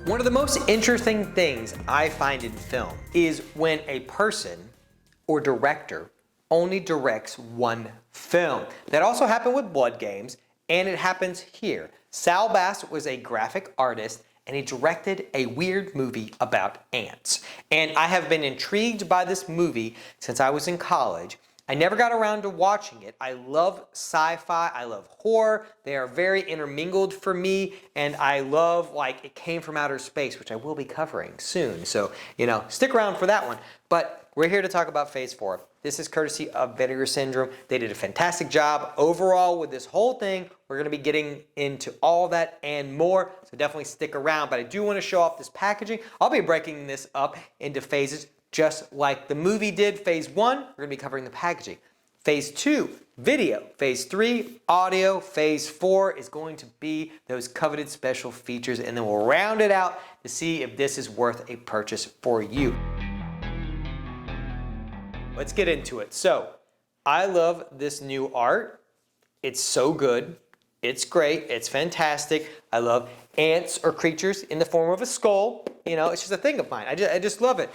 One of the most interesting things I find in film is when a person or director only directs one film. That also happened with Blood Games, and it happens here. Sal Bass was a graphic artist, and he directed a weird movie about ants. And I have been intrigued by this movie since I was in college. I never got around to watching it. I love sci-fi, I love horror. They are very intermingled for me, and I love, like, it came from outer space, which I will be covering soon. So, stick around for that one. But we're here to talk about Phase 4. This is courtesy of Vinegar Syndrome. They did a fantastic job overall with this whole thing. We're going to be getting into all that and more, so definitely stick around. But I do want to show off this packaging. I'll be breaking this up into phases just like the movie did. Phase 1, we're going to be covering the packaging. Phase 2, video. Phase 3, audio. Phase 4 is going to be those coveted special features, and then we'll round it out to see if this is worth a purchase for you. Let's get into it. So, I love this new art. It's so good. It's great. It's fantastic. I love ants or creatures in the form of a skull. It's just a thing of mine. I just love it.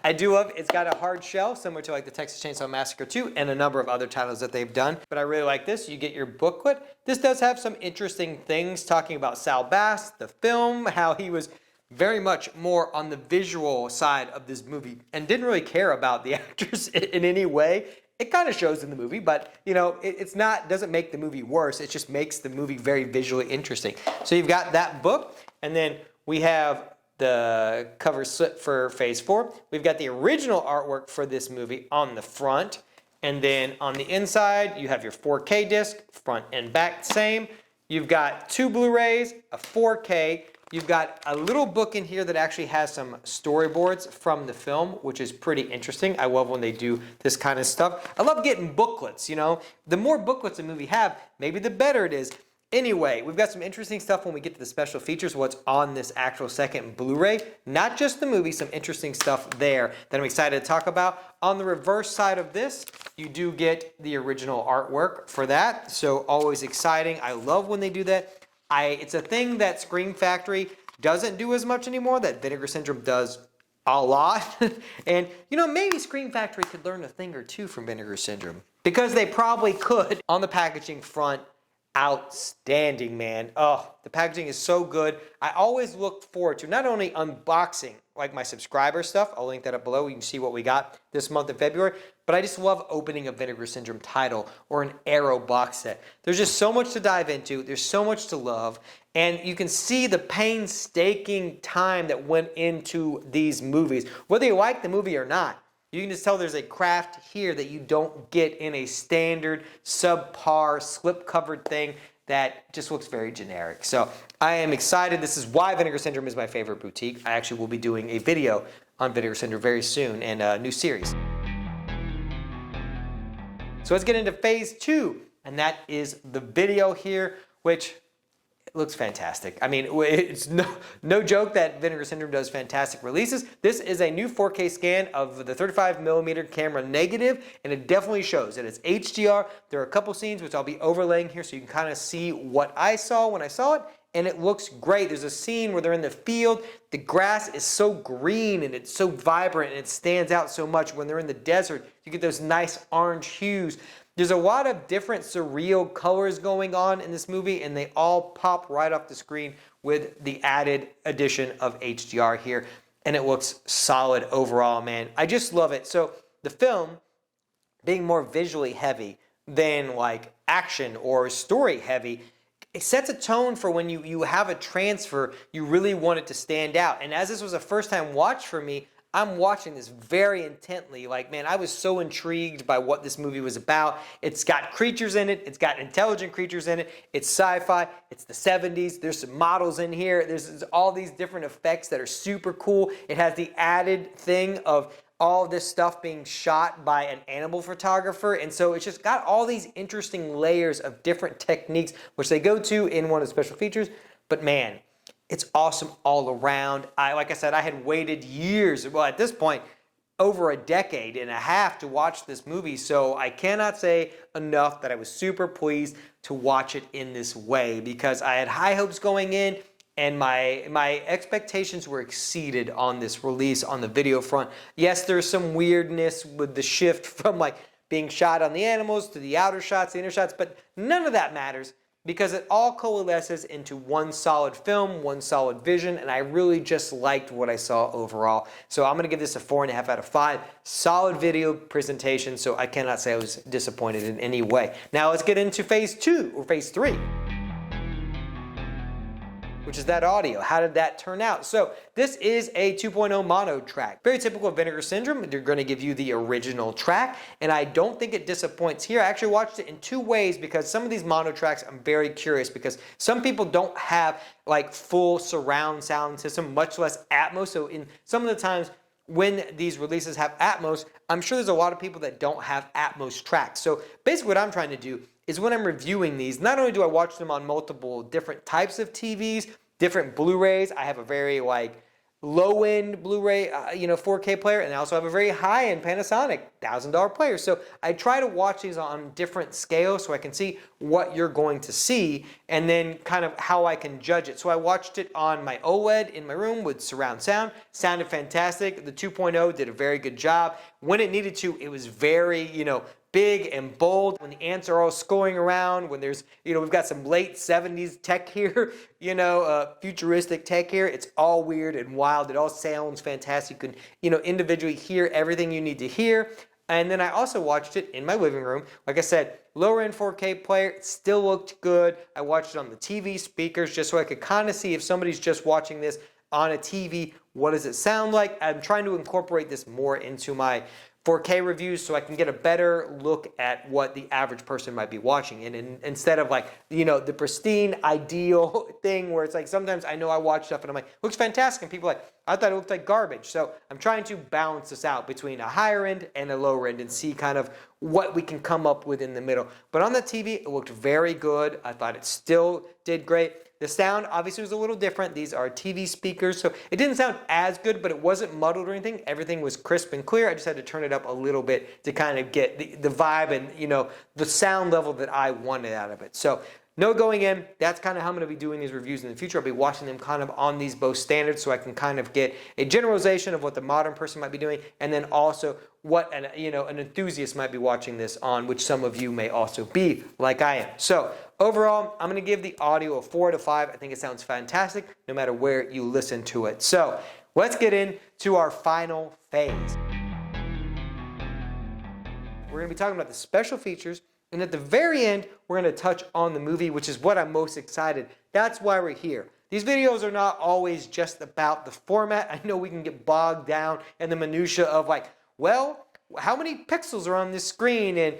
I do love it. It's got a hard shell, similar to like the Texas Chainsaw Massacre 2 and a number of other titles that they've done. But I really like this. You get your booklet. This does have some interesting things talking about Sal Bass, the film, how he was very much more on the visual side of this movie and didn't really care about the actors in any way. It kind of shows in the movie, but doesn't make the movie worse. It just makes the movie very visually interesting. So you've got that book, and then we have the cover slip for Phase 4. We've got the original artwork for this movie on the front, and then on the inside you have your 4K disc, front and back same. You've got 2 Blu-rays, a 4K. You've got a little book in here that actually has some storyboards from the film, which is pretty interesting. I love when they do this kind of stuff. I love getting booklets, The more booklets a movie have, maybe the better it is. Anyway, we've got some interesting stuff when we get to the special features, what's on this actual second Blu-ray. Not just the movie, some interesting stuff there that I'm excited to talk about. On the reverse side of this, you do get the original artwork for that. So always exciting. I love when they do that. It's a thing that Scream Factory doesn't do as much anymore, that Vinegar Syndrome does a lot. And, maybe Scream Factory could learn a thing or two from Vinegar Syndrome, because they probably could. On the packaging front, outstanding, man. Oh, the packaging is so good. I always look forward to not only unboxing like my subscriber stuff, I'll link that up below, you can see what we got this month in February, but I just love opening a Vinegar Syndrome title or an Arrow box set. There's just so much to dive into, there's so much to love, and you can see the painstaking time that went into these movies. Whether you like the movie or not, you can just tell there's a craft here that you don't get in a standard, subpar, slip-covered thing that just looks very generic. So I am excited. This is why Vinegar Syndrome is my favorite boutique. I actually will be doing a video on Vinegar Syndrome very soon and a new series. So let's get into Phase 2, and that is the video here, which looks fantastic. I mean, it's no joke that Vinegar Syndrome does fantastic releases. This is a new 4K scan of the 35mm camera negative, and it definitely shows that it's HDR. There are a couple scenes which I'll be overlaying here so you can kind of see what I saw when I saw it, and it looks great. There's a scene where they're in the field. The grass is so green and it's so vibrant and it stands out so much. When they're in the desert, you get those nice orange hues. There's a lot of different surreal colors going on in this movie, and they all pop right off the screen with the added addition of HDR here, and it looks solid overall, man. I just love it. So the film, being more visually heavy than like action or story heavy, it sets a tone for when you have a transfer, you really want it to stand out. And as this was a first time watch for me, I'm watching this very intently. Like, man, I was so intrigued by what this movie was about. It's got creatures in it. It's got intelligent creatures in it. It's sci-fi. It's the 70s. There's some models in here. There's all these different effects that are super cool. It has the added thing of all of this stuff being shot by an animal photographer. And so it's just got all these interesting layers of different techniques, which they go to in one of the special features. But man, it's awesome all around. Like I said, I had waited years, well at this point, over a decade and a half to watch this movie. So I cannot say enough that I was super pleased to watch it in this way, because I had high hopes going in. and my expectations were exceeded on this release on the video front. Yes, there's some weirdness with the shift from like being shot on the animals to the outer shots, the inner shots, but none of that matters because it all coalesces into one solid film, one solid vision, and I really just liked what I saw overall. So I'm gonna give this a 4.5 out of 5. Solid video presentation, so I cannot say I was disappointed in any way. Now let's get into phase 2 or phase 3. Which is that audio. How did that turn out? So this is a 2.0 mono track. Very typical of Vinegar Syndrome. They're going to give you the original track, and I don't think it disappoints here. I actually watched it in 2 ways because some of these mono tracks, I'm very curious because some people don't have like full surround sound system, much less Atmos. So in some of the times when these releases have Atmos, I'm sure there's a lot of people that don't have Atmos tracks. So basically what I'm trying to do is when I'm reviewing these, not only do I watch them on multiple different types of TVs, different Blu-rays, I have a very like low-end Blu-ray, 4K player, and I also have a very high-end Panasonic $1,000 player. So I try to watch these on different scales so I can see what you're going to see and then kind of how I can judge it. So I watched it on my OLED in my room with surround sound. Sounded fantastic. The 2.0 did a very good job. When it needed to, it was very, big and bold. When the ants are all scoring around, when there's, we've got some late 70s tech here, futuristic tech here. It's all weird and wild. It all sounds fantastic. You can, individually hear everything you need to hear. And then I also watched it in my living room. Like I said, lower end 4K player, it still looked good. I watched it on the TV speakers just so I could kind of see if somebody's just watching this on a TV, what does it sound like? I'm trying to incorporate this more into my 4K reviews so I can get a better look at what the average person might be watching. And instead of like, the pristine, ideal thing where it's like sometimes I know I watch stuff and I'm like, looks fantastic. And people are like, I thought it looked like garbage. So I'm trying to balance this out between a higher end and a lower end and see kind of what we can come up with in the middle. But on the TV, it looked very good. I thought it still did great. The sound obviously was a little different. These are TV speakers, so it didn't sound as good, but it wasn't muddled or anything. Everything was crisp and clear. I just had to turn it up a little bit to kind of get the vibe and, the sound level that I wanted out of it. So no going in. That's kind of how I'm going to be doing these reviews in the future. I'll be watching them kind of on these both standards so I can kind of get a generalization of what the modern person might be doing and then also what an enthusiast might be watching this on, which some of you may also be like I am. So overall, I'm going to give the audio a 4 out of 5. I think it sounds fantastic no matter where you listen to it. So let's get into our final phase. We're going to be talking about the special features. And at the very end, we're going to touch on the movie, which is what I'm most excited. That's why we're here. These videos are not always just about the format. I know we can get bogged down in the minutia of like, well, how many pixels are on this screen and,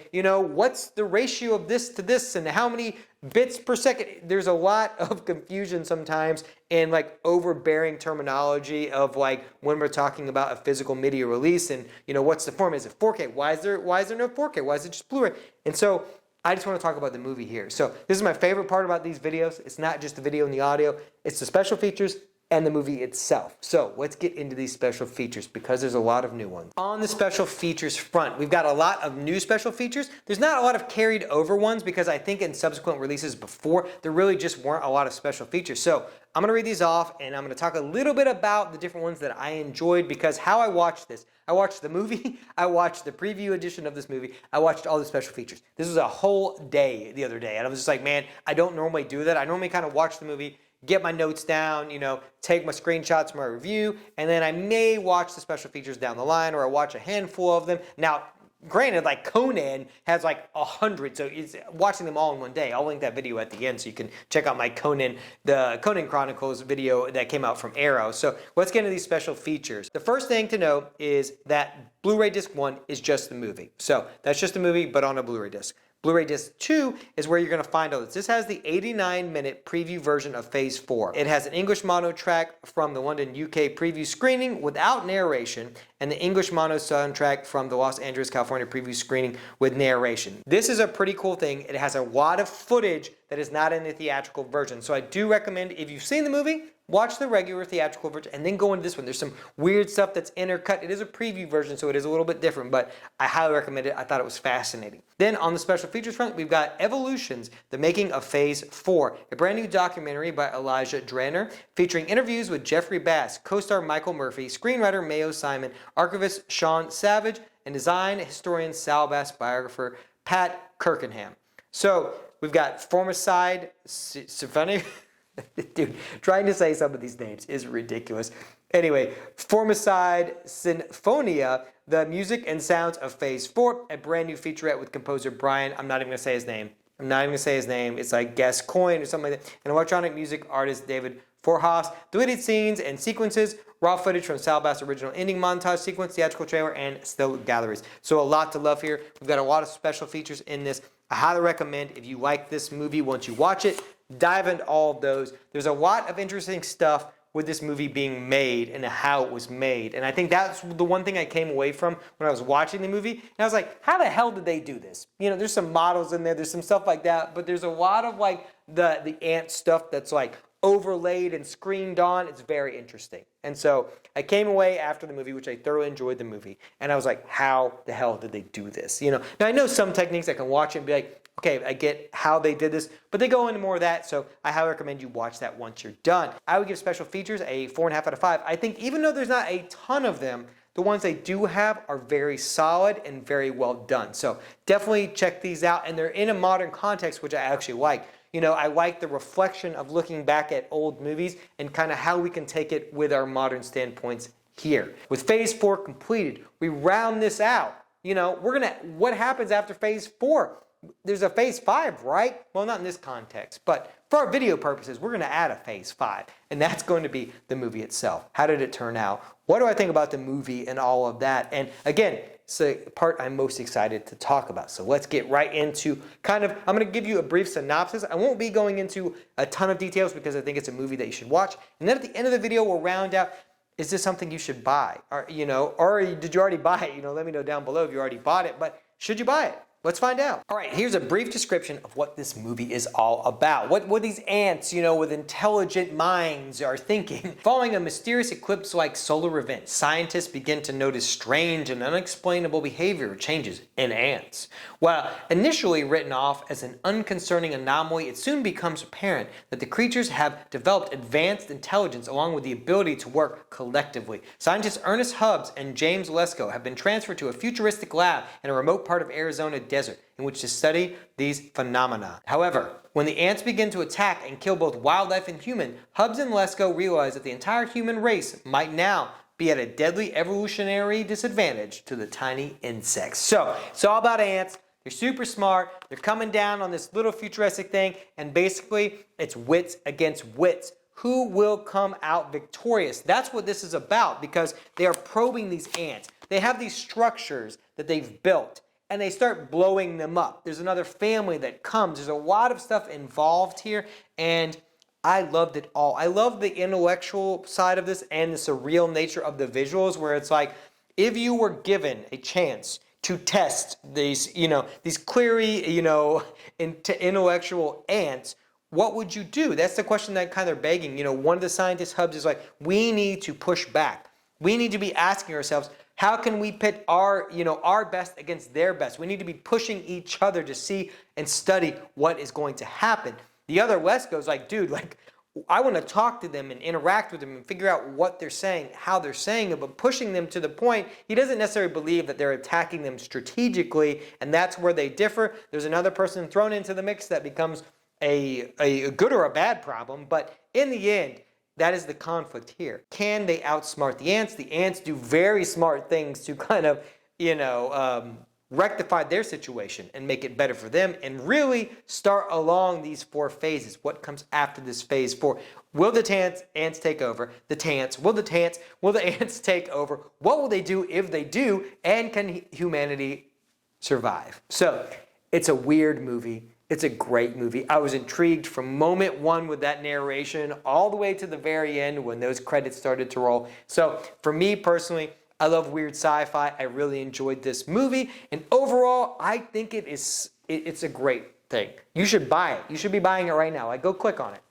what's the ratio of this to this and how many bits per second. There's a lot of confusion sometimes and like overbearing terminology of like when we're talking about a physical media release and, what's the format? Is it 4K? Why is there no 4K? Why is it just Blu-ray? And so I just want to talk about the movie here. So this is my favorite part about these videos. It's not just the video and the audio. It's the special features and the movie itself. So let's get into these special features because there's a lot of new ones. On the special features front, we've got a lot of new special features. There's not a lot of carried over ones because I think in subsequent releases before, there really just weren't a lot of special features. So I'm gonna read these off and I'm gonna talk a little bit about the different ones that I enjoyed because how I watched this. I watched the movie, I watched the preview edition of this movie, I watched all the special features. This was a whole day the other day and I was just like, man, I don't normally do that. I normally kind of watch the movie, get my notes down, take my screenshots from my review, and then I may watch the special features down the line or I watch a handful of them. Now, granted, like Conan has like 100, so it's watching them all in one day. I'll link that video at the end so you can check out my the Conan Chronicles video that came out from Arrow. So let's get into these special features. The first thing to know is that Blu-ray Disc 1 is just the movie. So that's just the movie, but on a Blu-ray disc. Blu-ray Disc 2 is where you're going to find all this. This has the 89-minute preview version of Phase 4. It has an English mono track from the London UK preview screening without narration and the English mono soundtrack from the Los Angeles, California preview screening with narration. This is a pretty cool thing. It has a lot of footage that is not in the theatrical version. So I do recommend if you've seen the movie, watch the regular theatrical version and then go into this one. There's some weird stuff that's intercut. It is a preview version, so it is a little bit different, but I highly recommend it. I thought it was fascinating. Then on the special features front, we've got Evolutions, the making of Phase 4, a brand new documentary by Elijah Dranner featuring interviews with Jeffrey Bass, co-star Michael Murphy, screenwriter Mayo Simon, archivist Sean Savage, and design historian Sal Bass biographer Pat Kirkenham. So we've got Formicide Symphony. Dude, trying to say some of these names is ridiculous. Anyway, Formicide Sinfonia, the music and sounds of Phase 4, a brand new featurette with composer Brian, I'm not even going to say his name. It's like Gascoigne or something like that. And electronic music artist David Forhaus. Deleted scenes and sequences, raw footage from Sal Bass' original ending montage sequence, theatrical trailer, and still galleries. So a lot to love here. We've got a lot of special features in this. I highly recommend, if you like this movie, once you watch it, dive into all of those. There's a lot of interesting stuff with this movie being made and how it was made. And I think that's the one thing I came away from when I was watching the movie. And I was like, how the hell did they do this? You know, there's some models in there, there's some stuff like that, but there's a lot of like the ant stuff that's like overlaid and screened on. It's very interesting. And so I came away after the movie, which I thoroughly enjoyed the movie, and I was like, how the hell did they do this? You know, now I know some techniques I can watch it and be like, okay, I get how they did this, but they go into more of that, so I highly recommend you watch that once you're done. I would give special features a 4.5 out of 5. I think even though there's not a ton of them, the ones they do have are very solid and very well done. So definitely check these out, and they're in a modern context, which I actually like. You know, I like the reflection of looking back at old movies and kind of how we can take it with our modern standpoints here. With Phase 4 completed, we round this out. You know, what happens after Phase 4? There's a Phase 5, right? Well, not in this context, but for our video purposes, we're going to add a Phase 5, and that's going to be the movie itself. How did it turn out? What do I think about the movie and all of that? And again, it's the part I'm most excited to talk about. So let's get right into I'm going to give you a brief synopsis. I won't be going into a ton of details because I think it's a movie that you should watch. And then at the end of the video, we'll round out, is this something you should buy? Or did you already buy it? You know, let me know down below if you already bought it, but should you buy it? Let's find out. All right, here's a brief description of what this movie is all about. What these ants, with intelligent minds are thinking. Following a mysterious eclipse-like solar event, scientists begin to notice strange and unexplainable behavior changes in ants. While initially written off as an unconcerning anomaly, it soon becomes apparent that the creatures have developed advanced intelligence along with the ability to work collectively. Scientists Ernest Hubbs and James Lesko have been transferred to a futuristic lab in a remote part of Arizona desert in which to study these phenomena. However, when the ants begin to attack and kill both wildlife and human, Hubbs and Lesko realize that the entire human race might now be at a deadly evolutionary disadvantage to the tiny insects. So, it's all about ants. They're super smart. They're coming down on this little futuristic thing, and basically, it's wits against wits. Who will come out victorious? That's what this is about, because they are probing these ants. They have these structures that they've built, and they start blowing them up. There's another family that comes. There's a lot of stuff involved here, and I loved it all. I love the intellectual side of this and the surreal nature of the visuals, where it's like, if you were given a chance to test these clearly, intellectual ants, what would you do? That's the question that kind of begging. One of the scientist Hubs is like, we need to push back. We need to be asking ourselves, how can we pit our best against their best? We need to be pushing each other to see and study what is going to happen. The other Lesko's like, dude, I want to talk to them and interact with them and figure out what they're saying, how they're saying it, but pushing them to the point, he doesn't necessarily believe that they're attacking them strategically, and that's where they differ. There's another person thrown into the mix that becomes a good or a bad problem, but in the end, that is the conflict here. Can they outsmart the ants? The ants do very smart things to kind of, rectify their situation and make it better for them and really start along these 4 phases. What comes after this Phase 4? Will the ants take over? Will the ants take over? What will they do if they do? And can humanity survive? So, it's a weird movie. It's a great movie. I was intrigued from moment one with that narration all the way to the very end when those credits started to roll. So for me personally, I love weird sci-fi. I really enjoyed this movie. And overall, I think it's a great thing. You should buy it. You should be buying it right now. Go click on it.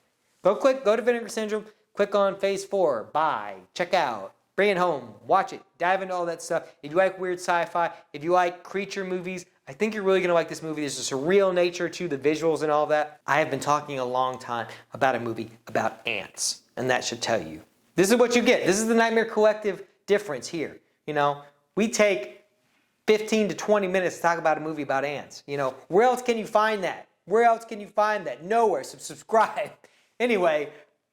Go to Vinegar Syndrome. click on Phase 4, buy, check out, bring it home, watch it, dive into all that stuff. If you like weird sci-fi, if you like creature movies, I think you're really going to like this movie. There's a surreal nature to the visuals and all that. I have been talking a long time about a movie about ants, and that should tell you. This is what you get. This is the Nightmare Collective difference here. You know, we take 15 to 20 minutes to talk about a movie about ants. You know, where else can you find that? Where else can you find that? Nowhere. So subscribe. Anyway,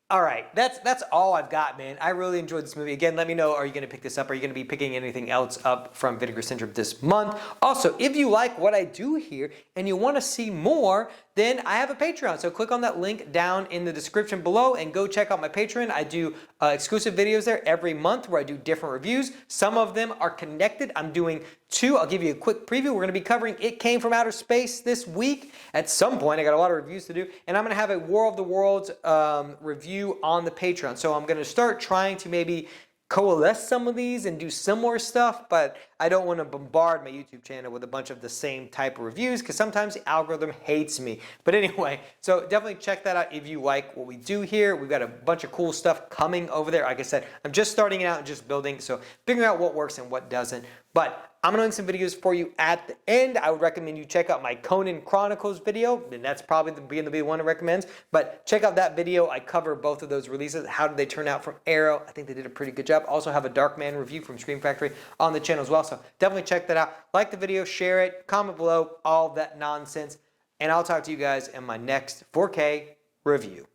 all right, that's all I've got, man. I really enjoyed this movie. Again, let me know, are you going to pick this up? Are you going to be picking anything else up from Vinegar Syndrome this month? Also, if you like what I do here and you want to see more, then I have a Patreon. So click on that link down in the description below and go check out my Patreon. I do exclusive videos there every month where I do different reviews. Some of them are connected. I'm doing 2. I'll give you a quick preview. We're going to be covering It Came From Outer Space this week. At some point, I got a lot of reviews to do. And I'm going to have a War of the Worlds review on the Patreon. So I'm going to start trying to maybe coalesce some of these and do similar stuff, but I don't want to bombard my YouTube channel with a bunch of the same type of reviews because sometimes the algorithm hates me. But anyway, so definitely check that out if you like what we do here. We've got a bunch of cool stuff coming over there. Like I said, I'm just starting it out and just building, so figuring out what works and what doesn't. But I'm going to link some videos for you at the end. I would recommend you check out my Conan Chronicles video, and that's probably the one I recommend. But check out that video. I cover both of those releases. How did they turn out from Arrow? I think they did a pretty good job. Also have a Darkman review from Scream Factory on the channel as well. So definitely check that out. Like the video, share it, comment below, all that nonsense. And I'll talk to you guys in my next 4K review.